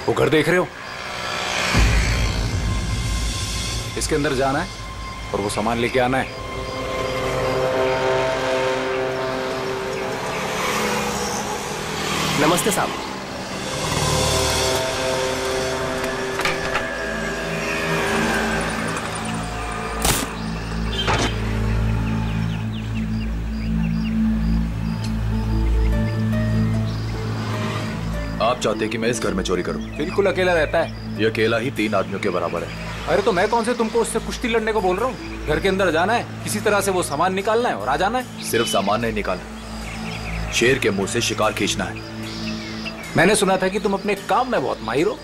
वो घर देख रहे हो, इसके अंदर जाना है और वो सामान लेके आना है। नमस्ते साहब। आप चाहते कि मैं इस घर में चोरी करूं? बिल्कुल अकेला रहता है। ये अकेला ही 3 आदमियों के बराबर है। अरे तो मैं कौन से तुमको उससे कुश्ती लड़ने को बोल रहा हूँ। घर के अंदर जाना है, किसी तरह से वो सामान निकालना है और आ जाना है। सिर्फ सामान नहीं निकालना, शेर के मुंह से शिकार खींचना है। मैंने सुना था कि तुम अपने काम में बहुत माहिर हो।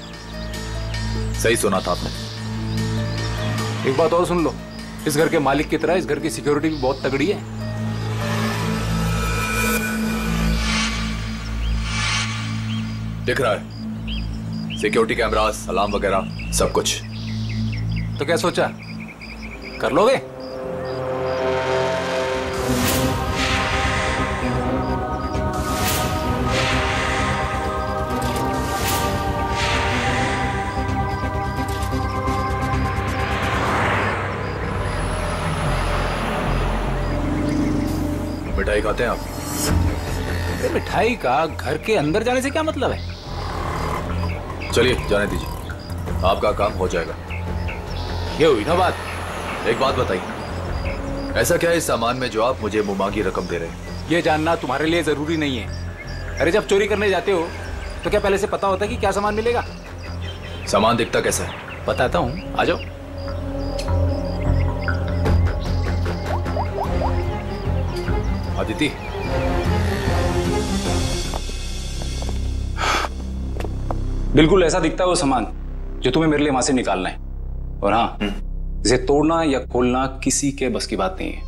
सही सुना था आपने। एक बात और सुन लो, इस घर के मालिक की तरह इस घर की सिक्योरिटी भी बहुत तगड़ी है। दिख रहा है, सिक्योरिटी कैमरास, अलार्म वगैरह सब कुछ। तो क्या सोचा, कर लोगे? मिठाई खाते हैं आप? मिठाई का घर के अंदर जाने से क्या मतलब है? चलिए जाने दीजिए, आपका काम हो जाएगा। ये हुई ना बात। एक बात बताइए, ऐसा क्या है इस सामान में जो आप मुझे मुमांगी रकम दे रहे हैं? ये जानना तुम्हारे लिए जरूरी नहीं है। अरे जब चोरी करने जाते हो तो क्या पहले से पता होता है कि क्या सामान मिलेगा? सामान दिखता कैसा है? बताता हूँ, आ जाओ। अदिति, बिल्कुल ऐसा दिखता है वो सामान जो तुम्हें मेरे लिए वहां से निकालना है। और हाँ, इसे तोड़ना या खोलना किसी के बस की बात नहीं है।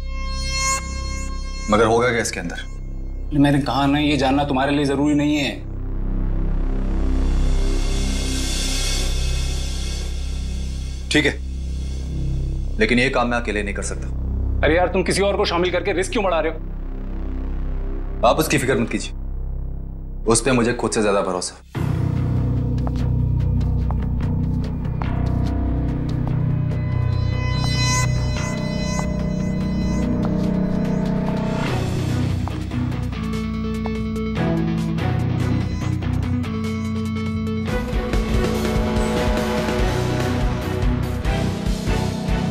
मगर होगा क्या इसके अंदर? मैंने कहा ना, ये जानना तुम्हारे लिए जरूरी नहीं है। ठीक है, लेकिन ये काम मैं अकेले नहीं कर सकता। अरे यार, तुम किसी और को शामिल करके रिस्क क्यों बढ़ा रहे हो? आप उसकी फिक्र मत कीजिए, उस पे मुझे खुद से ज्यादा भरोसा।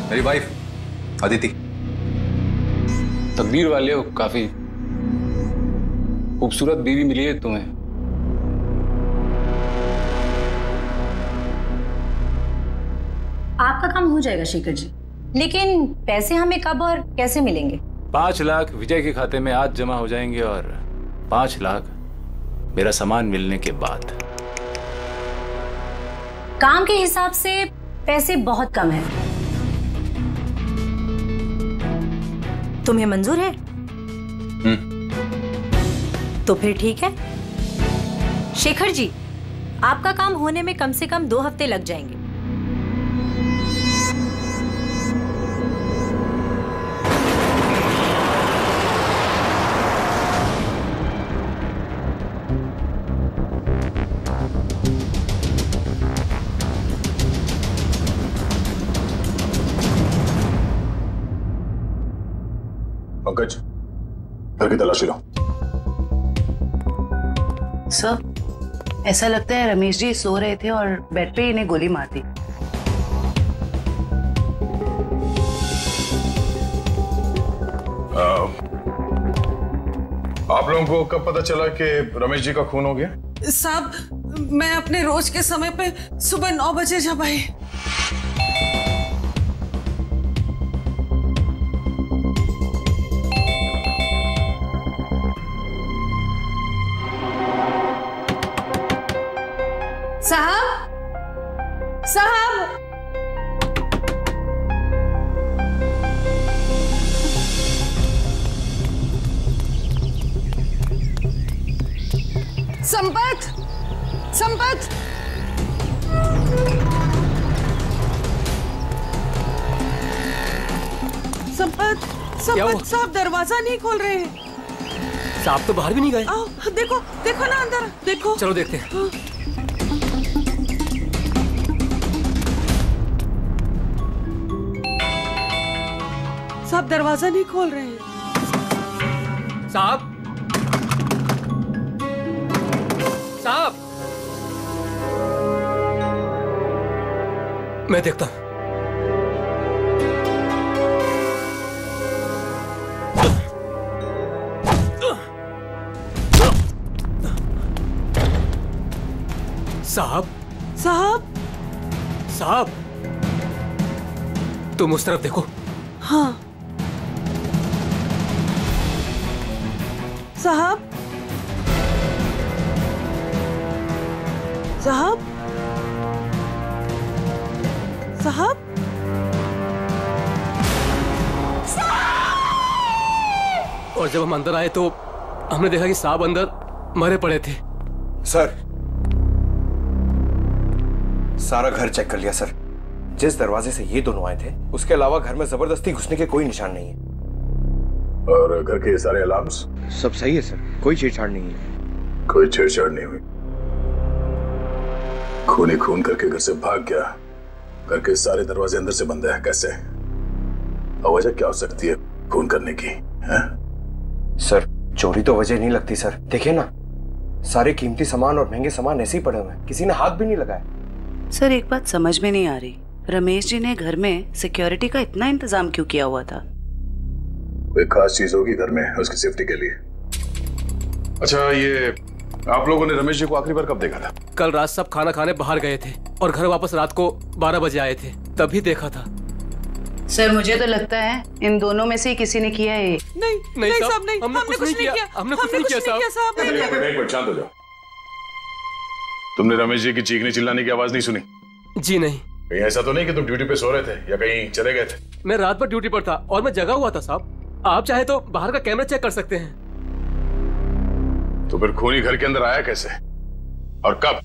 मेरी वाइफ अदिति। तकदीर वाले हो, काफी खूबसूरत बीवी मिली है तुम्हें। आपका काम हो जाएगा शेखर जी, लेकिन पैसे हमें कब और कैसे मिलेंगे? 5 लाख विजय के खाते में आज जमा हो जाएंगे और 5 लाख मेरा सामान मिलने के बाद। काम के हिसाब से पैसे बहुत कम है। तुम्हें मंजूर है? तो फिर ठीक है। शेखर जी, आपका काम होने में कम से कम 2 हफ्ते लग जाएंगे। पंकज, घर की तलाशी लो। सर, ऐसा लगता है रमेश जी सो रहे थे और बेड पे इन्हें गोली मार दी। आप लोगों को कब पता चला कि रमेश जी का खून हो गया? साहब, मैं अपने रोज के समय पे सुबह 9 बजे जब आई। साहब, साहब, संपत, संपत, संपत, संपत साहब दरवाजा नहीं खोल रहे हैं। साहब तो बाहर भी नहीं गए। आओ, देखो, देखो ना अंदर, देखो। चलो देखते हैं। साहब दरवाजा नहीं खोल रहे हैं। साहब, साहब, मैं देखता हूं। साहब, साहब, साहब, तुम उस तरफ देखो। हाँ साहब, साहब, साहब, और जब हम अंदर आए तो हमने देखा कि साहब अंदर मरे पड़े थे। सर, सारा घर चेक कर लिया सर। जिस दरवाजे से ये दोनों आए थे उसके अलावा घर में जबरदस्ती घुसने के कोई निशान नहीं है। और घर के सारे अलार्म्स सब सही है सर, कोई छेड़छाड़ नहीं है। कोई छेड़छाड़ नहीं हुई। खून ही खून करके घर से भाग गया। घर के सारे दरवाजे अंदर से बंद है, कैसे? और वजह क्या हो सकती है खून करने की? है सर, चोरी तो वजह नहीं लगती सर। देखिए ना, सारे कीमती सामान और महंगे सामान ऐसे ही पड़े हुए हैं, किसी ने हाथ भी नहीं लगाया। सर एक बात समझ में नहीं आ रही, रमेश जी ने घर में सिक्योरिटी का इतना इंतजाम क्यों किया हुआ था? कोई खास चीज होगी घर में उसकी सेफ्टी के लिए। अच्छा, ये आप लोगों ने रमेश जी को आखिरी बार कब देखा था? कल रात सब खाना खाने बाहर गए थे और घर वापस रात को 12 बजे आए थे, तभी देखा था। सर मुझे तो लगता है इन दोनों में से ही किसी ने किया है ये। नहीं साहब, नहीं, हमने कुछ नहीं किया। हमने कुछ नहीं किया साहब। एक मिनट शांत हो जाओ। तुमने रमेश जी की चीखने चिल्लाने की आवाज नहीं सुनी? जी नहीं। कहीं ऐसा तो नहीं कि तुम ड्यूटी पे सो रहे थे या कहीं चले गए थे? मैं रात भर ड्यूटी पर था और मैं जगा हुआ था साहब। आप चाहे तो बाहर का कैमरा चेक कर सकते हैं। तो फिर खूनी घर के अंदर आया कैसे और कब?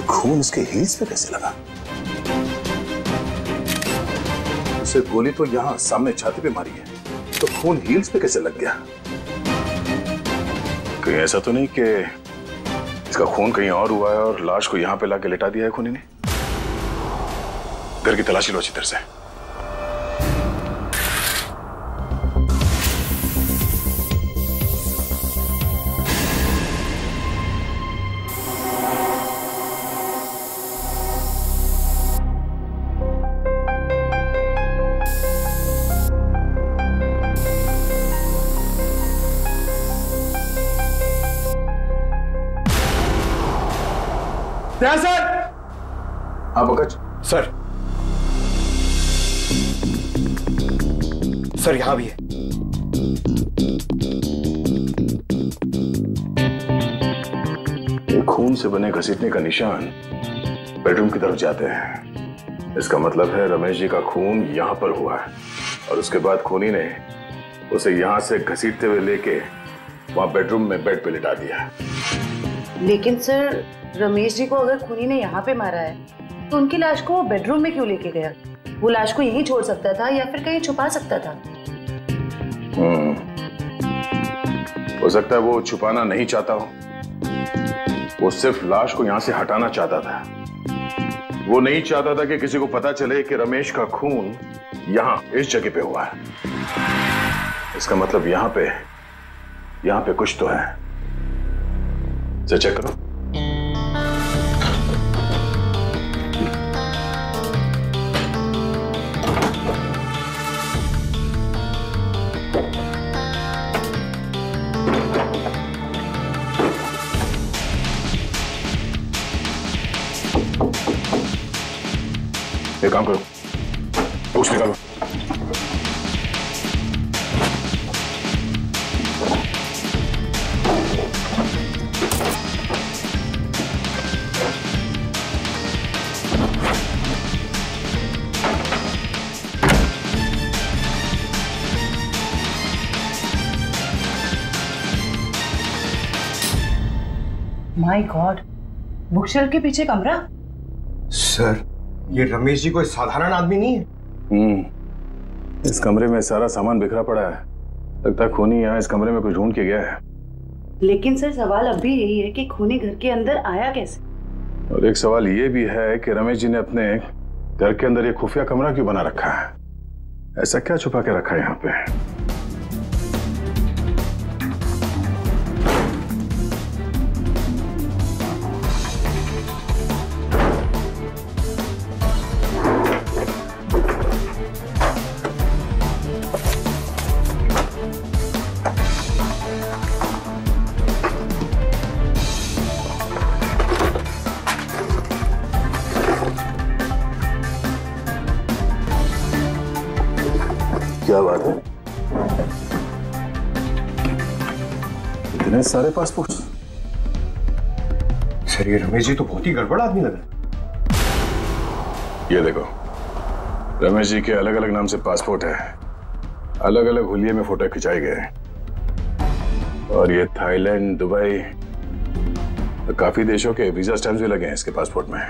खून उसके हील्स पे कैसे लगा? उसे गोली तो यहां सामने छाती पे मारी है, तो खून हील्स पे कैसे लग गया? कहीं ऐसा तो नहीं कि इसका खून कहीं और हुआ है और लाश को यहां पे लाके लिटा दिया है खूनी ने? घर की तलाशी लो अच्छी तरह से। सर। हाँ पंकज। सर यहाँ भी है। ये खून से बने घसीटने का निशान बेडरूम की तरफ जाते हैं। इसका मतलब है रमेश जी का खून यहाँ पर हुआ है और उसके बाद खूनी ने उसे यहाँ से घसीटते हुए लेके वहां बेडरूम में बेड पे लिटा दिया। लेकिन सर, रमेश जी को अगर खूनी ने यहाँ पे मारा है तो उनकी लाश को वो बेडरूम में क्यों लेके गया? वो लाश को यहीं छोड़ सकता था या फिर कहीं छुपा सकता था। हो सकता है वो छुपाना नहीं चाहता हो, वो सिर्फ लाश को यहां से हटाना चाहता था। वो नहीं चाहता था कि किसी को पता चले कि रमेश का खून यहां इस जगह पे हुआ है। इसका मतलब यहां पे कुछ तो है। चेक करो। एक काम करो, बुक्स निकालो। माय गॉड, बुकशेल्फ के पीछे कमरा। सर, ये रमेश जी कोई साधारण आदमी नहीं है। इस कमरे में सारा सामान बिखरा पड़ा है। लगता है खूनी यहाँ इस कमरे में कुछ ढूंढ के गया है। लेकिन सर, सवाल अब भी यही है कि खूनी घर के अंदर आया कैसे? और एक सवाल ये भी है कि रमेश जी ने अपने घर के अंदर ये खुफिया कमरा क्यों बना रखा है? ऐसा क्या छुपा के रखा है यहाँ पे? क्या बात है? इतने सारे पासपोर्ट? सर, ये रमेश जी तो बहुत ही गड़बड़ आदमी लग रहा है। ये देखो, रमेश जी के अलग अलग नाम से पासपोर्ट है, अलग अलग हुलिये में फोटो खिंचाए गए हैं। और ये थाईलैंड, दुबई, काफी देशों के वीजा स्टैम्प्स भी लगे हैं इसके पासपोर्ट में।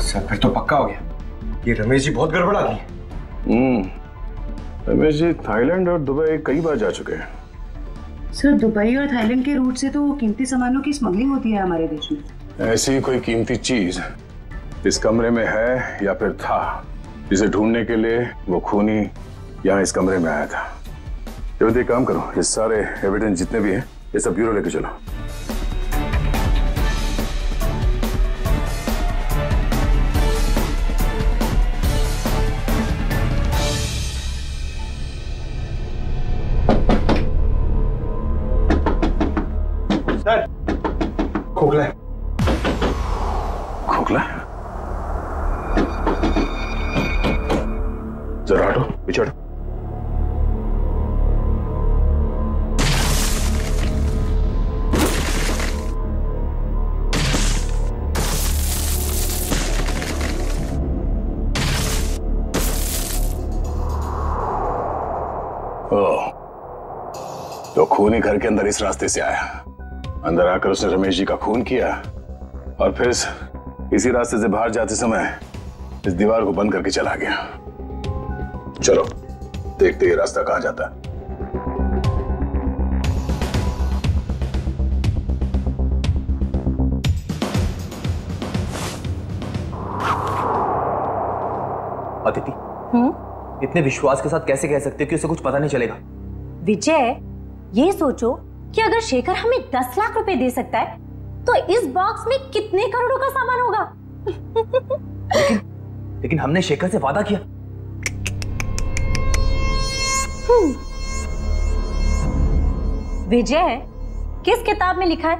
सर, फिर तो पक्का हो गया, ये रमेश जी बहुत गड़बड़ आदमी है। रमेश जी थाईलैंड और दुबई कई बार जा चुके हैं। सर, दुबई और थाईलैंड के रूट से तो कीमती सामानों की स्मगलिंग होती है हमारे देश में। ऐसी कोई कीमती चीज इस कमरे में है या फिर था, जिसे ढूंढने के लिए वो खूनी यहाँ इस कमरे में आया था। जल्दी एक काम करो, ये सारे एविडेंस जितने भी हैं ये सब ब्यूरो लेके चलो। सर, खोखला है। खोखला? जरा हटो, पीछे हटो। ओह, तो खूनी घर के अंदर इस रास्ते से आया। अंदर आकर उसने रमेश जी का खून किया और फिर इसी रास्ते से बाहर जाते समय इस दीवार को बंद करके चला गया। चलो देखते ये रास्ता कहां जाता है। अदिति, इतने विश्वास के साथ कैसे कह सकते हो कि उसे कुछ पता नहीं चलेगा? विजय, ये सोचो कि अगर शेखर हमें 10 लाख रुपए दे सकता है तो इस बॉक्स में कितने करोड़ों का सामान होगा? लेकिन हमने शेखर से वादा किया। विजय, किस किताब में लिखा है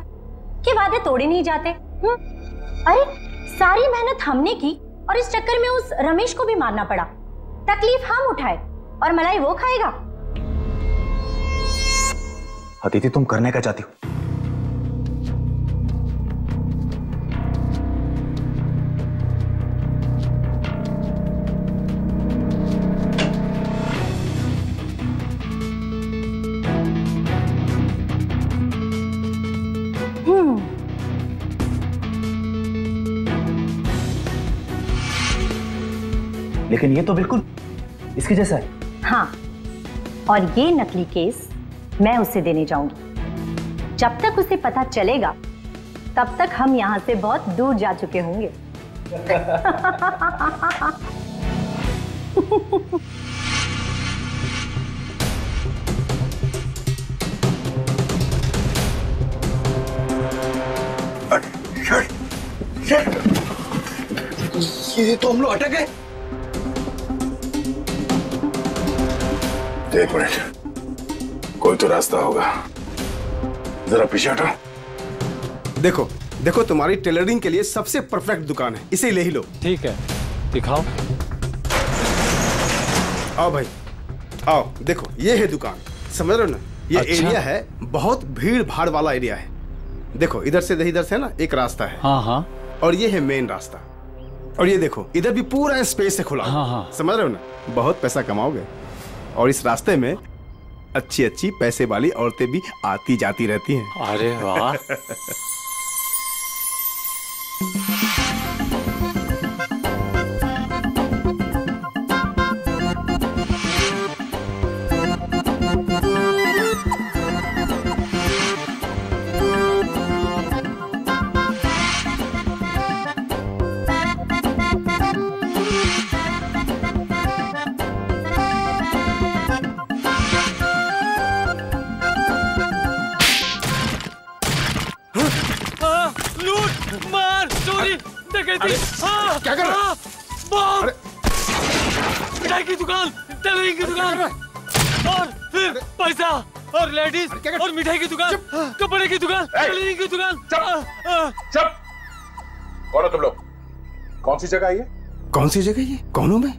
कि वादे तोड़े नहीं जाते? अरे सारी मेहनत हमने की और इस चक्कर में उस रमेश को भी मारना पड़ा। तकलीफ हम उठाए और मलाई वो खाएगा। अदिति, तुम करने क्या चाहती हो? लेकिन ये तो बिल्कुल इसके जैसा है। हाँ, और ये नकली केस मैं उसे देने जाऊंगी। जब तक उसे पता चलेगा तब तक हम यहां से बहुत दूर जा चुके होंगे। ये तो हम लोग अटक गए। एक मिनट, कोई तो रास्ता होगा। जरा पीछे हटो। देखो देखो, तुम्हारी टेलरिंग के लिए सबसे परफेक्ट दुकान है, इसे ले ही लो। ठीक है, दिखाओ। आओ भाई, आओ देखो, ये है दुकान, समझ रहे हो ना? ये एरिया है, बहुत भीड़ भाड़ वाला एरिया है। देखो इधर से ना एक रास्ता है। हाँ हाँ। और ये है मेन रास्ता। और ये देखो इधर भी पूरा स्पेस है खुला। हाँ हाँ। समझ रहे हो ना? बहुत पैसा कमाओगे। और इस रास्ते में अच्छी अच्छी पैसे वाली औरतें भी आती जाती रहती हैं। अरे वाह। क्या कर रहा है? मिठाई की दुकान, टेलरिंग की दुकान, और फिर पैसा और लेडीज और मिठाई की दुकान, कपड़े की दुकान, टेलरिंग की दुकान। चुप! कौन हो तुम लोग? कौन सी जगह है? कौन सी जगह ये? कौन हूँ मैं?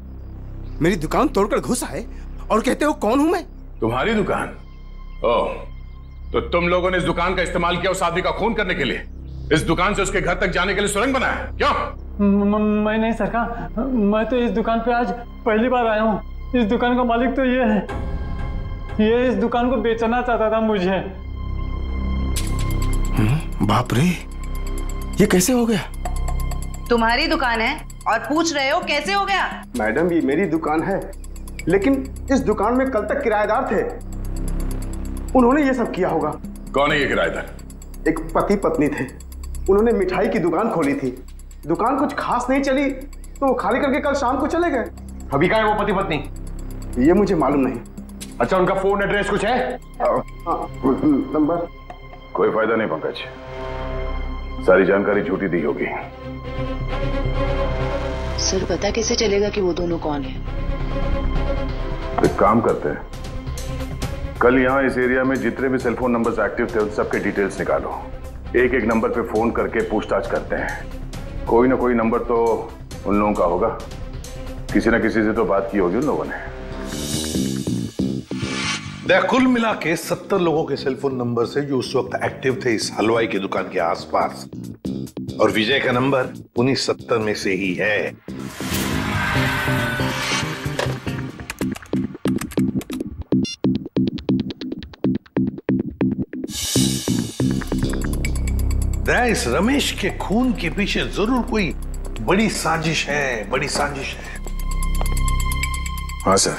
मेरी दुकान तोड़कर घुसा है और कहते हो कौन हूँ मैं? तुम्हारी दुकान? ओह, तो तुम लोगों ने इस दुकान का इस्तेमाल किया उस आदमी का खून करने के लिए? इस दुकान से उसके घर तक जाने के लिए सुरंग बनाया? क्यों? मैं नहीं सरकार, मैं तो इस दुकान पे आज पहली बार आया हूँ। इस दुकान का मालिक तो ये है, ये इस दुकान को बेचना चाहता था मुझे। बाप रे, ये कैसे हो गया? तुम्हारी दुकान है और पूछ रहे हो कैसे हो गया? मैडम ये मेरी दुकान है, लेकिन इस दुकान में कल तक किराएदार थे, उन्होंने ये सब किया होगा। कौन है ये किराएदार? एक पति पत्नी थे, उन्होंने मिठाई की दुकान खोली थी, दुकान कुछ खास नहीं चली तो वो खाली करके कल शाम को चले गए। अभी कहाँ है वो पति पत्नी? ये मुझे मालूम नहीं। अच्छा, उनका फोन एड्रेस कुछ है? नंबर? कोई फायदा नहीं पंकज, सारी जानकारी झूठी दी होगी। सर पता कैसे चलेगा कि वो दोनों कौन है? एक काम करते हैं, कल यहाँ इस एरिया में जितने भी सेलफोन नंबर्स एक्टिव थे उन सबके डिटेल्स निकालो, एक एक नंबर पे फोन करके पूछताछ करते हैं। कोई ना कोई नंबर तो उन लोगों का होगा, किसी ना किसी से तो बात की होगी उन लोगों ने। कुल मिला के 70 लोगों के सेलफोन नंबर से जो उस वक्त एक्टिव थे इस हलवाई की दुकान के आसपास, और विजय का नंबर उन्हीं 70 में से ही है। इस रमेश के खून के पीछे जरूर कोई बड़ी साजिश है, बड़ी साजिश है। हाँ सर,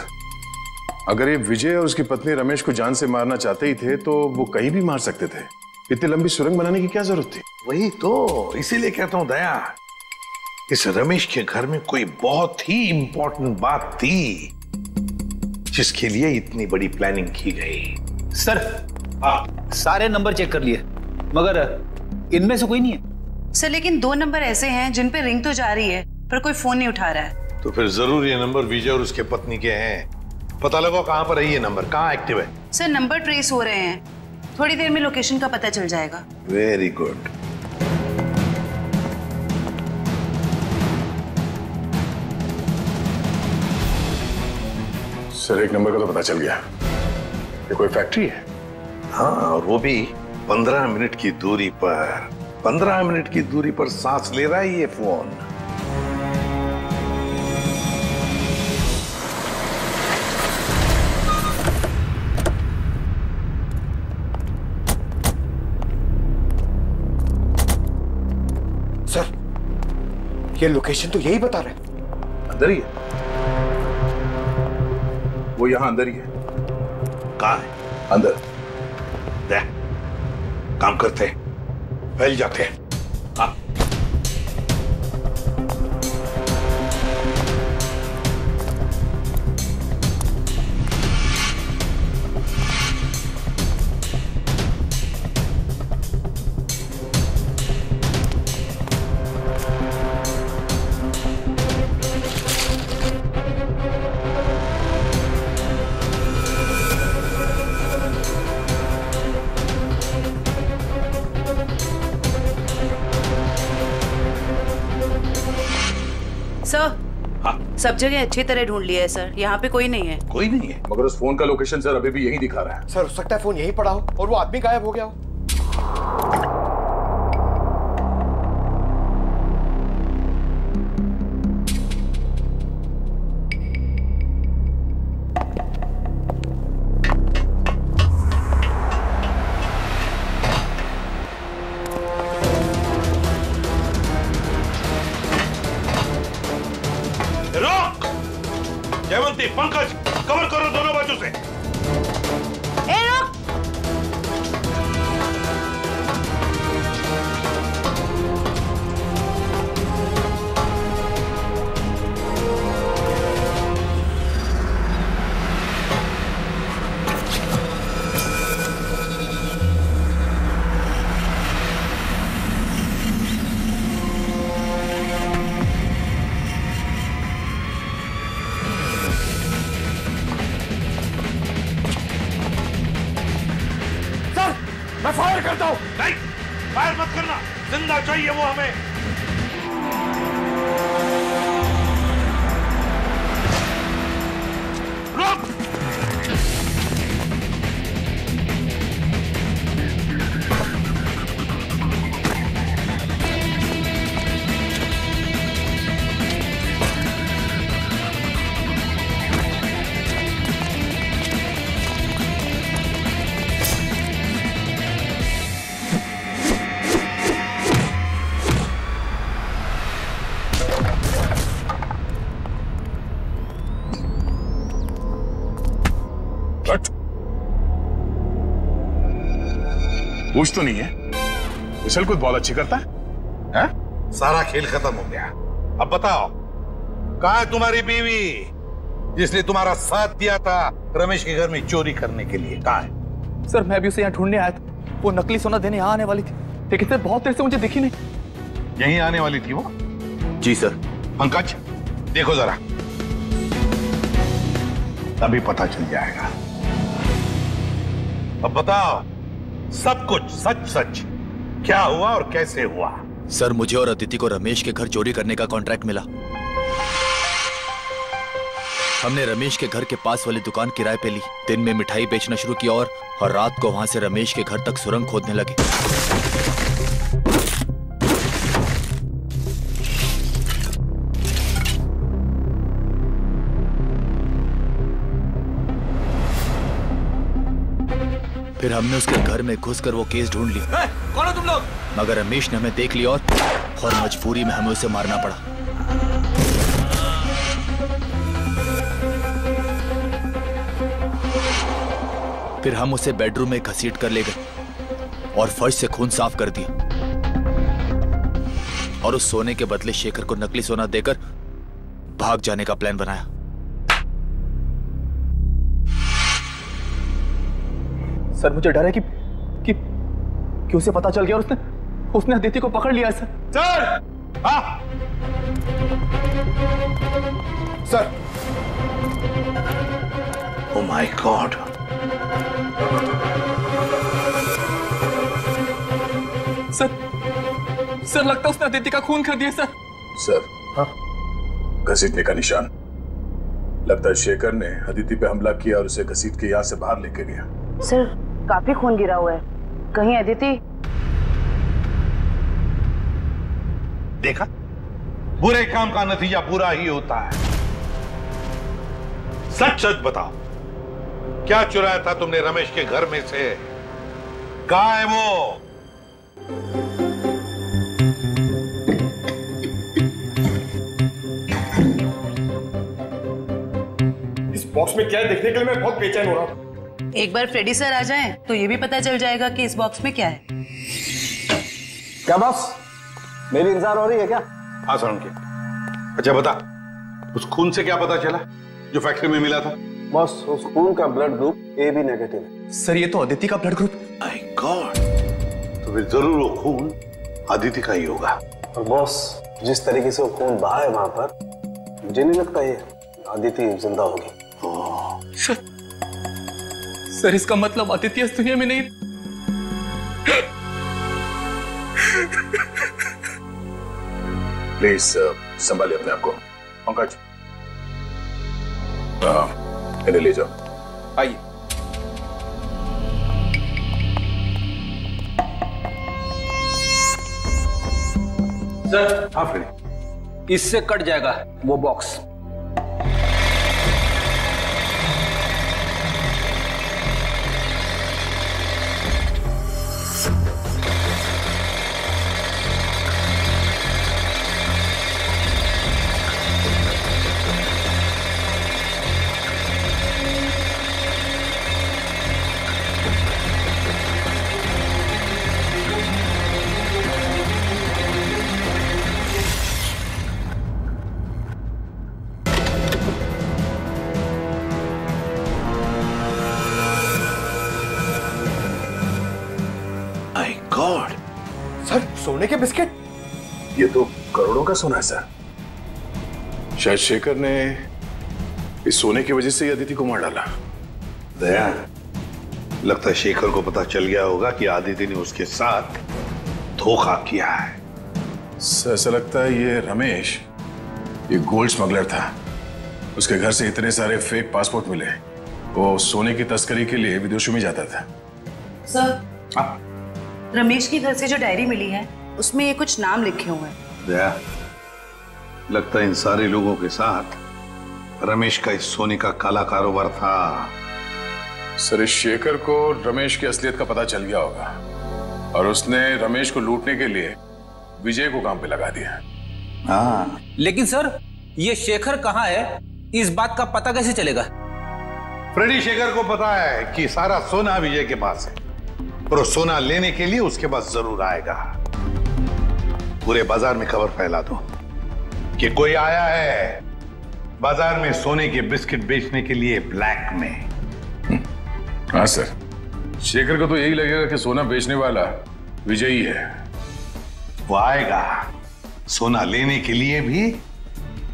अगर ये विजय और उसकी पत्नी रमेश को जान से मारना चाहते ही थे तो वो कहीं भी मार सकते थे। इतनी लंबी सुरंग बनाने की क्या जरूरत थी? वही तो, इसीलिए कहता हूं दया, इस रमेश के घर में कोई बहुत ही इंपॉर्टेंट बात थी जिसके लिए इतनी बड़ी प्लानिंग की गई। सर, सारे नंबर चेक कर लिए मगर इनमें से कोई नहीं है। सर लेकिन 2 नंबर ऐसे हैं जिन पे रिंग तो जा रही है पर कोई फोन नहीं उठा रहा है। तो फिर जरूर ये नंबर विजय और उसके पत्नी के हैं। पता लगाओ कहां पर है ये नंबर, कहां एक्टिव है। सर नंबर ट्रेस हो रहे हैं, थोड़ी देर में लोकेशन का पता चल जाएगा। Very good. सर एक नंबर का तो पता चल गया, ये कोई फैक्ट्री है। हाँ, और वो भी 15 मिनट की दूरी पर। 15 मिनट की दूरी पर सांस ले रहा है ये फोन। सर ये लोकेशन तो यही बता रहे। अंदर ही है वो, यहां अंदर ही है। कहां है? अंदर। देख, काम करते हैं, फैल जाते हैं। हाँ। सब जगह अच्छी तरह ढूंढ लिया है सर, यहाँ पे कोई नहीं है। कोई नहीं है? मगर उस फोन का लोकेशन सर अभी भी यही दिखा रहा है। सर हो सकता है फोन यहीं पड़ा हो और वो आदमी गायब हो गया हो। जयवंती, पंकज, कवर करो दोनों बाजू से। ए रुक! मैं फायर करता हूं। नहीं, फायर मत करना, जिंदा चाहिए वो हमें। रुक! पूछ तो नहीं है? विशल कुछ बहुत अच्छी करता है? सारा खेल खत्म हो गया। अब बताओ, कहाँ है तुम्हारी बीवी जिसने तुम्हारा साथ दिया था रमेश के घर में चोरी करने के लिए? कहाँ है? सर मैं भी उसे यहाँ ढूंढने आया था, वो नकली सोना देने यहाँ आने वाली थी, लेकिन सर बहुत देर से मुझे दिखी नहीं। यहीं आने वाली थी वो? जी सर। पंकज देखो जरा, तभी पता चल जाएगा। अब बताओ सब कुछ सच सच क्या हुआ और कैसे हुआ? सर मुझे और अदिति को रमेश के घर चोरी करने का कॉन्ट्रैक्ट मिला। हमने रमेश के घर के पास वाली दुकान किराए पे ली, दिन में मिठाई बेचना शुरू किया और रात को वहां से रमेश के घर तक सुरंग खोदने लगे। फिर हमने उसके घर में घुसकर वो केस ढूंढ ली। कौन हो तुम लोग? मगर रमेश ने हमें देख लिया और मजबूरी में हमें उसे मारना पड़ा। फिर हम उसे बेडरूम में घसीट कर ले गए और फर्श से खून साफ कर दिया और उस सोने के बदले शेखर को नकली सोना देकर भाग जाने का प्लान बनाया। सर मुझे डर है कि उसे पता चल गया और उसने अदिति को पकड़ लिया है सर। सर! हाँ! Sir! Oh my God! Sir लगता है उसने अदिति का खून कर दिया सर। सर, हाँ? घसीटने का निशान। लगता है शेखर ने अदिति पे हमला किया और उसे घसीट के यहाँ से बाहर लेके गया। सर काफी खून गिरा हुआ है, कहीं अदिति? देखा, बुरे काम का नतीजा बुरा ही होता है। सच सच बताओ, क्या चुराया था तुमने रमेश के घर में से? कहाँ है वो? इस बॉक्स में क्या है देखने के लिए मैं बहुत बेचैन हो रहा हूँ। एक बार फ्रेडी सर आ जाएं तो ये भी पता चल जाएगा कि इस बॉक्स में क्या है। क्या बॉस, मेरी इंतजार हो रही है क्या? हाँ सर उनकी। अच्छा बता, उस खून से क्या पता चला जो फैक्ट्री में मिला था? बॉस उस खून का ब्लड ग्रुप AB नेगेटिव है। सर ये तो अदिति का ब्लड ग्रुप। माय गॉड, तो फिर जरूर वो खून अदिति का ही होगा। और बॉस जिस तरीके से वो खून बहा है वहां पर, मुझे नहीं लगता ये अदिति जिंदा होगी। सर इसका मतलब अदिति इस दुनिया में नहीं। प्लीज संभालिए अपने आप को। पंकज इन्हें ले जाओ। आइए। सर। हाँ फ्रेडी। इससे कट जाएगा वो बॉक्स। सर सोने के बिस्किट? ये तो करोड़ों का सोना है सर। शायद शेखर ने इस सोने की वजह से अदिति को मार डाला। दया, लगता है शेखर को पता चल गया होगा कि अदिति ने उसके साथ धोखा किया है। ऐसा लगता है ये रमेश ये गोल्ड स्मगलर था। उसके घर से इतने सारे फेक पासपोर्ट मिले। वो सोने की तस्करी के लिए विदेशों में जाता था। सर, रमेश के घर से जो डायरी मिली है उसमें ये कुछ नाम लिखे हुए हैं। दया, लगता है इन सारे लोगों के साथ रमेश का इस सोने का काला कारोबार था। सर, इस शेखर को रमेश की असलियत का पता चल गया होगा और उसने रमेश को लूटने के लिए विजय को काम पे लगा दिया। हाँ, लेकिन सर ये शेखर कहाँ है, इस बात का पता कैसे चलेगा? फ्रेडी, शेखर को पता है कि सारा सोना विजय के पास है और सोना लेने के लिए उसके पास जरूर आएगा। पूरे बाजार में खबर फैला दो कि कोई आया है बाजार में सोने के बिस्किट बेचने के लिए ब्लैक में। हाँ सर, शेखर को तो यही लगेगा कि सोना बेचने वाला विजय ही है। वो आएगा सोना लेने के लिए भी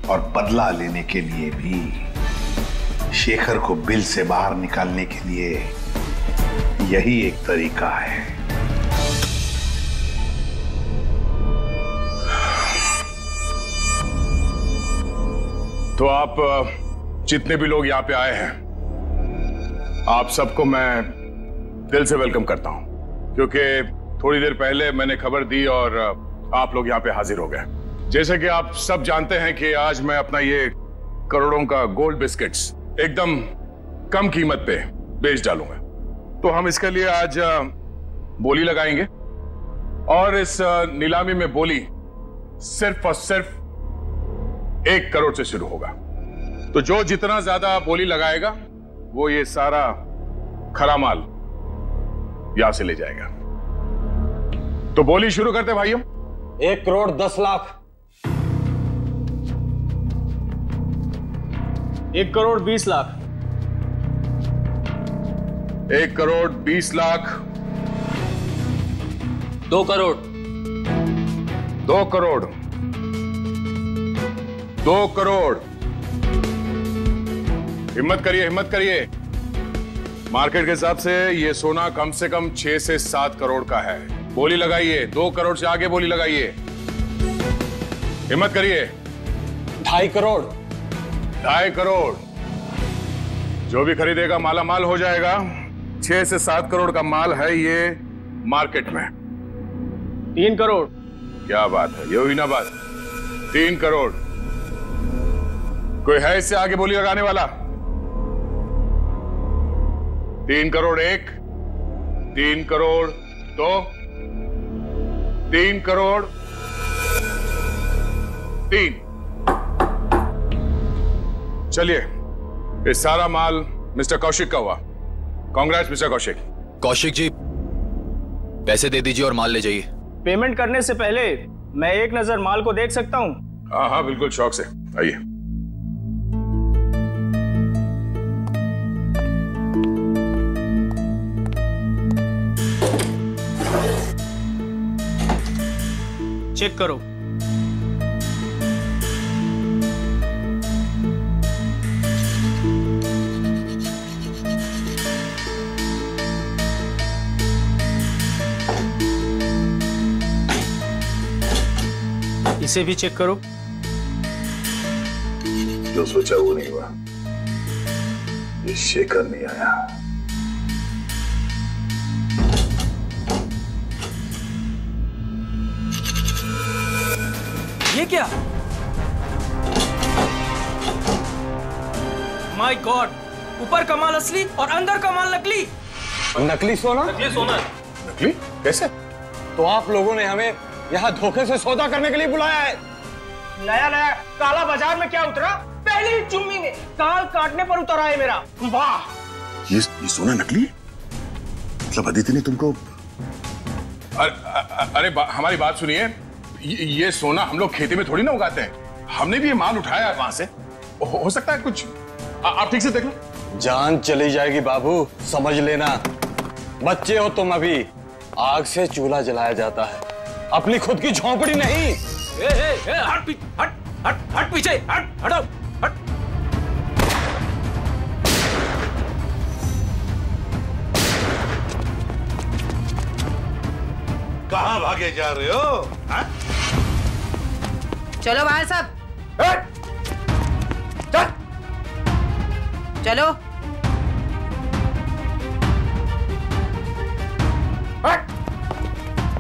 और बदला लेने के लिए भी। शेखर को बिल से बाहर निकालने के लिए यही एक तरीका है। तो आप जितने भी लोग यहाँ पे आए हैं, आप सबको मैं दिल से वेलकम करता हूं, क्योंकि थोड़ी देर पहले मैंने खबर दी और आप लोग यहाँ पे हाजिर हो गए। जैसे कि आप सब जानते हैं कि आज मैं अपना ये करोड़ों का गोल्ड बिस्किट्स एकदम कम कीमत पे बेच डालूंगा। तो हम इसके लिए आज बोली लगाएंगे और इस नीलामी में बोली सिर्फ और सिर्फ 1 करोड़ से शुरू होगा। तो जो जितना ज्यादा बोली लगाएगा वो ये सारा खरा माल यहां से ले जाएगा। तो बोली शुरू करते भाइयों। 1 करोड़ 10 लाख। 1 करोड़ 20 लाख। 1 करोड़ 20 लाख। 2 करोड़। 2 करोड़। 2 करोड़। हिम्मत करिए, हिम्मत करिए। मार्केट के हिसाब से ये सोना कम से कम 6 से 7 करोड़ का है। बोली लगाइए, 2 करोड़ से आगे बोली लगाइए। हिम्मत करिए। 2.5 करोड़। 2.5 करोड़। जो भी खरीदेगा माला माल हो जाएगा। 6 से 7 करोड़ का माल है ये मार्केट में। 3 करोड़। क्या बात है, ये हुई ना बात। 3 करोड़। कोई है इससे आगे बोली लगाने वाला? 3 करोड़ 1, 3 करोड़ 2, 3 करोड़ 3। चलिए, ये सारा माल मिस्टर कौशिक का हुआ। कांग्रेस मिस्टर कौशिक। कौशिक जी, पैसे दे दीजिए और माल ले जाइए। पेमेंट करने से पहले मैं एक नजर माल को देख सकता हूं? हाँ हाँ बिल्कुल, शौक से आइए। चेक करो। इसे भी चेक करो। जो सोचा वो नहीं हुआ। ये शेखर नहीं आया। ये क्या? माय गॉड, ऊपर का माल असली और अंदर का माल नकली। नकली सोना? नकली सोना। नकली? कैसे? तो आप लोगों ने हमें यहाँ धोखे से सौदा करने के लिए बुलाया है? नया नया काला बाजार में क्या उतरा? पहली ही चुम्मी में काल काटने पर उतरा है मेरा। वाह! ये सोना नकली? मतलब अदिति ने तुमको? अरे हमारी बात सुनिए, ये सोना हम लोग खेती में थोड़ी ना उगाते हैं। हमने भी ये माल उठाया है वहां से। हो सकता है कुछ, आप ठीक से देख लो। जान चली जाएगी बाबू, समझ लेना। बच्चे हो तुम अभी। आग से चूल्हा जलाया जाता है, अपनी खुद की झोंपड़ी नहीं। हट पीछे, हटो, हट। कहां भागे जा रहे हो? हा? चलो बाहर सब। चलो।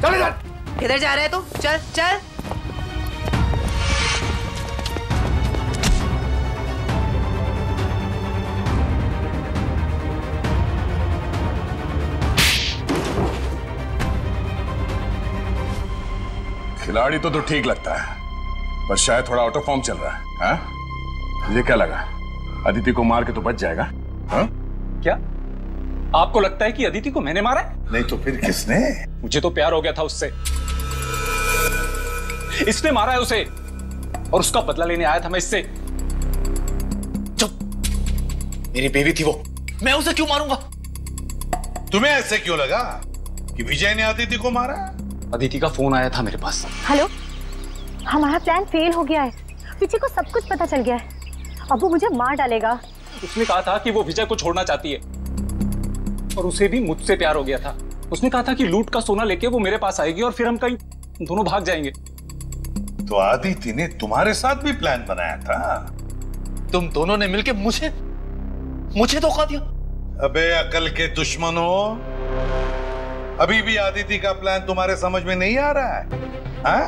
चले जा। किधर जा रहे तू? चल चल। खिलाड़ी तो ठीक लगता है, पर शायद थोड़ा आउट ऑफ फॉर्म चल रहा है। हाँ? मुझे क्या लगा, अदिति को मार के तो बच जाएगा। हाँ? क्या आपको लगता है कि अदिति को मैंने मारा? नहीं तो फिर किसने? मुझे तो प्यार हो गया था उससे। इसने मारा है उसे और उसका बदला लेने आया था मैं इससे। चुप, मेरी बेबी थी वो, मैं उसे क्यों मारूंगा? तुम्हें ऐसे क्यों लगा कि विजय ने अदिति को मारा? अदिति का फोन आया था मेरे पास। हेलो, हमारा प्लान फेल हो गया है। विजय को सब कुछ पता चल गया है, अब वो मुझे मार डालेगा। उसने कहा था कि वो विजय को छोड़ना चाहती है और उसे भी मुझसे प्यार हो गया था। उसने कहा था कि लूट का सोना लेके वो मेरे पास आएगी और फिर हम कहीं दोनों भाग जाएंगे। तो अदिति ने तुम्हारे साथ भी प्लान बनाया था? तुम दोनों ने मिलकर मुझे धोखा दिया। अबे अकल के दुश्मनों, अभी भी अदिति का प्लान तुम्हारे समझ में नहीं आ रहा है? हाँ?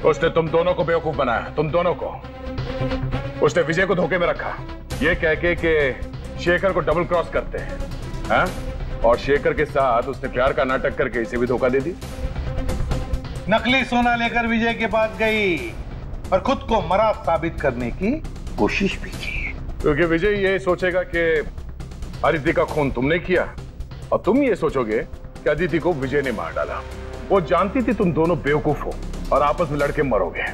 उसने तुम दोनों को बेवकूफ बनाया, तुम दोनों को। उसने विजय को धोखे में रखा, ये कह के कि शेखर को डबल क्रॉस करते हैं। हाँ? और शेखर के साथ उसने प्यार का नाटक करके इसे भी धोखा दे दी। नकली सोना लेकर विजय के पास गई और खुद को मरा साबित करने की कोशिश भी की, क्योंकि विजय ये सोचेगा कि अदिति का खून तुमने किया और तुम ये सोचोगे कि अदिति को विजय ने मार डाला। वो जानती थी तुम दोनों बेवकूफ हो और आपस में लड़के मरोगे।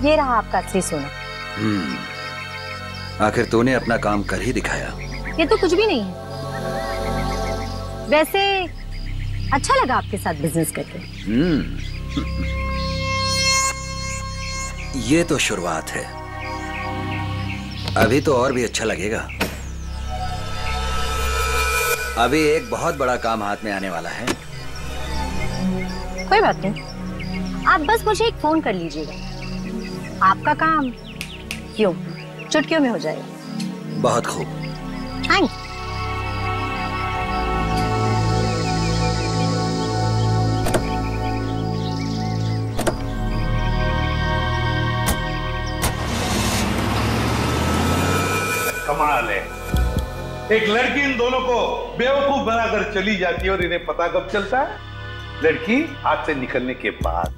ये रहा आपका असली सोना। आखिर तूने अपना काम कर ही दिखाया। ये तो कुछ भी नहीं है, वैसे अच्छा लगा आपके साथ बिजनेस करके। ये तो शुरुआत है, अभी तो और भी अच्छा लगेगा। अभी एक बहुत बड़ा काम हाथ में आने वाला है। कोई बात नहीं, आप बस मुझे एक फोन कर लीजिएगा, आपका काम क्यों चुटकियों में हो जाएगा। बहुत खूब। थैंक्स। कमाल है, एक लड़की इन दोनों को बेवकूफ बनाकर चली जाती है और इन्हें पता कब चलता है? लड़की हाथ से निकलने के बाद।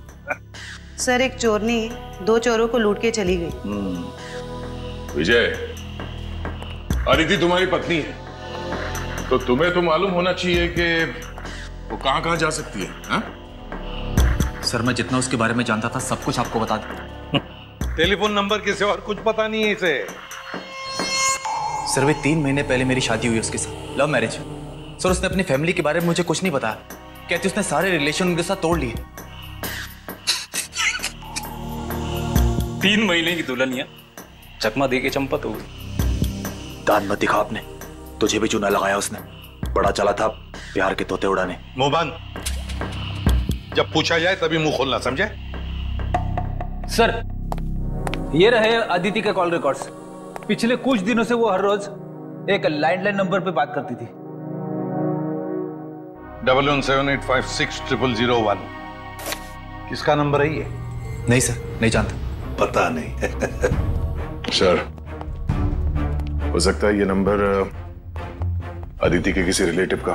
सर, एक चोरनी 2 चोरों को लूट के चली गई। विजय, अदिति तुम्हारी पत्नी है, तो तुम्हें तो मालूम होना चाहिए कि वो कहां कहां जा सकती है। हा? सर मैं जितना उसके बारे में जानता था सब कुछ आपको बता दूं। टेलीफोन नंबर के सिवा और कुछ पता नहीं है इसे। सर वे 3 महीने पहले मेरी शादी हुई उसके साथ, लव मैरिज। सर उसने अपनी फैमिली के बारे में मुझे कुछ नहीं बताया, कहती उसने सारे रिलेशन उनके साथ तोड़ लिए। 3 महीने की दुल्हनिया चकमा दे के चंपत हो गई। दान मत दिखा आपने, तुझे भी चूना लगाया उसने, बड़ा चला था प्यार के तोते उड़ाने। मुंह बंद, जब पूछा जाए तभी मुंह खोलना, समझे? सर ये रहे अदिति के कॉल रिकॉर्ड्स। पिछले कुछ दिनों से वो हर रोज एक लैंडलाइन नंबर पे बात करती थी। 1178560001। किसका नंबर है ये? नहीं सर, नहीं जानता। पता नहीं। सर हो सकता है ये नंबर अदिति के किसी रिलेटिव का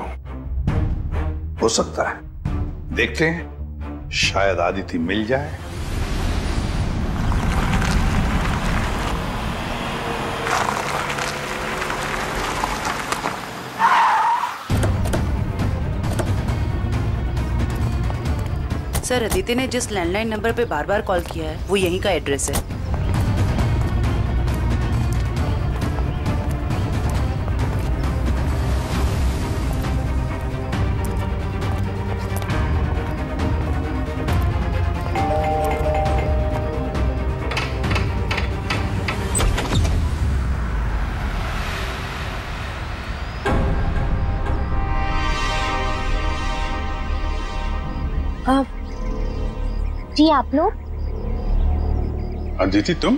हो सकता है, देखते हैं, शायद अदिति मिल जाए। सर अदिति ने जिस लैंडलाइन नंबर पे बार बार कॉल किया है वो यहीं का एड्रेस है। जी आप लोग? अदिति तुम?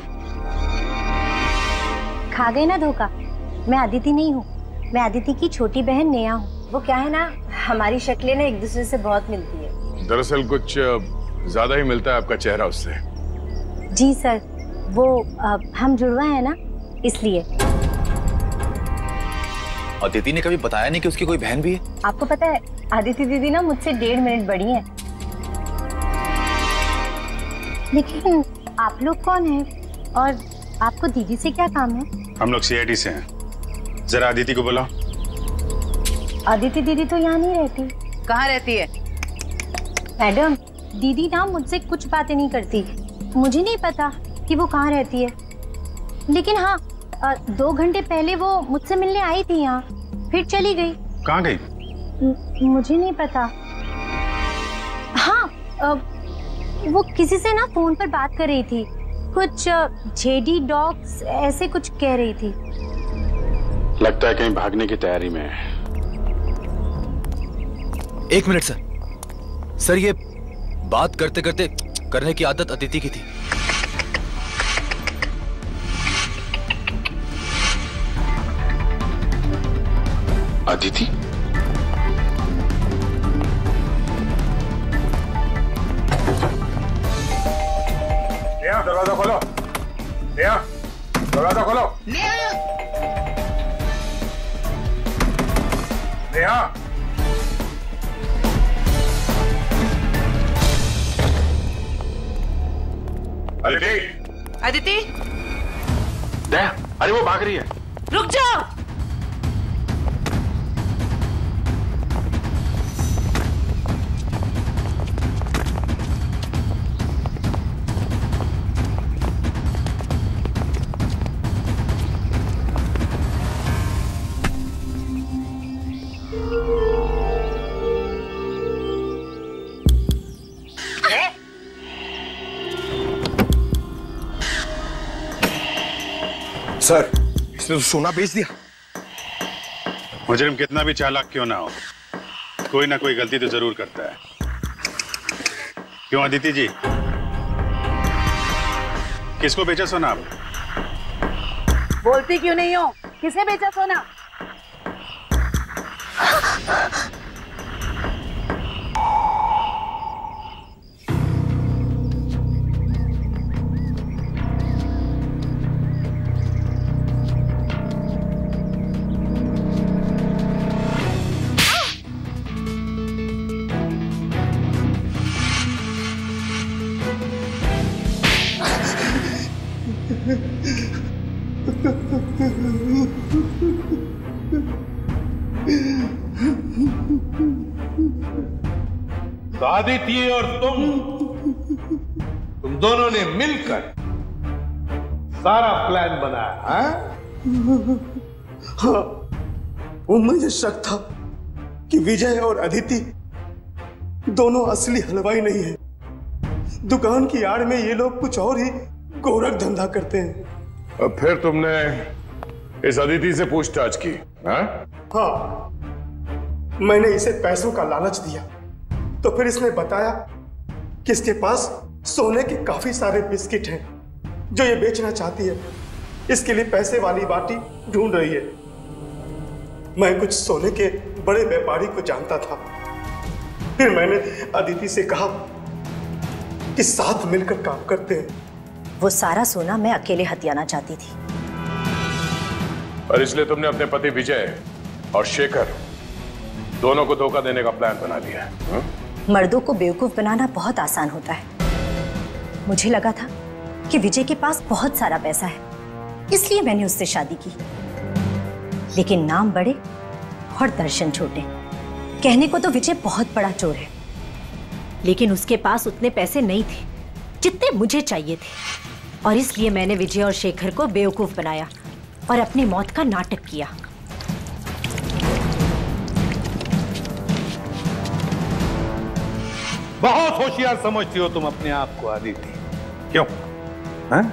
खा गए ना धोखा। मैं अदिति नहीं हूँ, मैं अदिति की छोटी बहन नेहा हूँ। वो क्या है ना, हमारी शक्लें ना एक दूसरे से बहुत मिलती है। दरअसल कुछ ज्यादा ही मिलता है आपका चेहरा उससे। जी सर, वो हम जुड़वा है ना, इसलिए। अदिति ने कभी बताया नहीं कि उसकी कोई बहन भी है? आपको पता है अदिति दीदी ना मुझसे 1.5 मिनट बड़ी है। लेकिन आप लोग कौन हैं और आपको दीदी से क्या काम है? हम लोग CID से हैं। जरा अदिति को बुलाओ। अदिति दीदी तो यहाँ नहीं रहती। कहाँ रहती है? मैडम दीदी ना मुझसे कुछ बातें नहीं करती, मुझे नहीं पता कि वो कहाँ रहती है। लेकिन हाँ 2 घंटे पहले वो मुझसे मिलने आई थी यहाँ, फिर चली गई। कहाँ गई? मुझे नहीं पता। हाँ वो किसी से ना फोन पर बात कर रही थी, कुछ जेडी डॉग्स ऐसे कुछ कह रही थी। लगता है कहीं भागने की तैयारी में है। 1 मिनट सर। सर ये बात करते करते करने की आदत अदिति की थी। अदिति? दरवाजा खोलो। नेहा, दरवाजा खोलो। नेहा। अदिति। अदिति? अरे वो भाग रही है। रुक जाओ। सर इसने तो सोना बेच दिया। मुजरिम कितना भी चालाक क्यों ना हो, कोई ना कोई गलती तो जरूर करता है। क्यों अदिति जी, किसको बेचा सोना आप? बोलती क्यों नहीं हो? किसे बेचा सोना? अदिति और तुम दोनों ने मिलकर सारा प्लान बनाया, हाँ? हाँ, वो मुझे शक था कि विजय और अदिति दोनों असली हलवाई नहीं है। दुकान की आड़ में ये लोग कुछ और ही गोरख धंधा करते हैं। अब फिर तुमने इस अदिति से पूछताछ की? हाँ? हाँ, मैंने इसे पैसों का लालच दिया, तो फिर इसने बताया कि इसके पास सोने के काफी सारे बिस्किट हैं जो ये बेचना चाहती है। इसके लिए पैसे वाली बाटी ढूंढ रही है। मैं कुछ सोने के बड़े व्यापारी को जानता था। फिर मैंने अदिति से कहा कि साथ मिलकर काम करते हैं। वो सारा सोना मैं अकेले हथियाना चाहती थी, और इसलिए तुमने अपने पति विजय और शेखर दोनों को धोखा देने का प्लान बना लिया है। मर्दों को बेवकूफ बनाना बहुत आसान होता है। मुझे लगा था कि विजय के पास बहुत सारा पैसा है, इसलिए मैंने उससे शादी की। लेकिन नाम बड़े और दर्शन छोटे। कहने को तो विजय बहुत बड़ा चोर है, लेकिन उसके पास उतने पैसे नहीं थे जितने मुझे चाहिए थे, और इसलिए मैंने विजय और शेखर को बेवकूफ बनाया और अपनी मौत का नाटक किया। बहुत होशियार समझती हो तुम अपने आप को अदिति। क्यों? हाँ?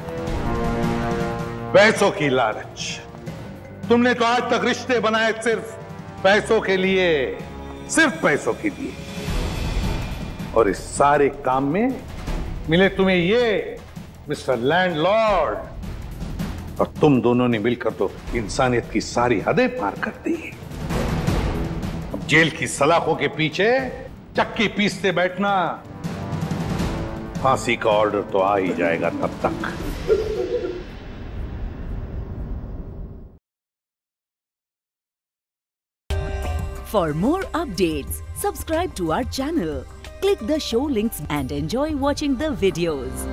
पैसों की लालच। तुमने तो आज तक रिश्ते बनाए सिर्फ पैसों के लिए, सिर्फ पैसों के लिए। और इस सारे काम में मिले तुम्हें ये मिस्टर लैंडलॉर्ड, और तुम दोनों ने मिलकर तो इंसानियत की सारी हदें पार कर दी। अब जेल की सलाखों के पीछे चक्की पीसते बैठना, फांसी का ऑर्डर तो आ ही जाएगा तब तक। For more updates, subscribe to our channel, click the show links and enjoy watching the videos.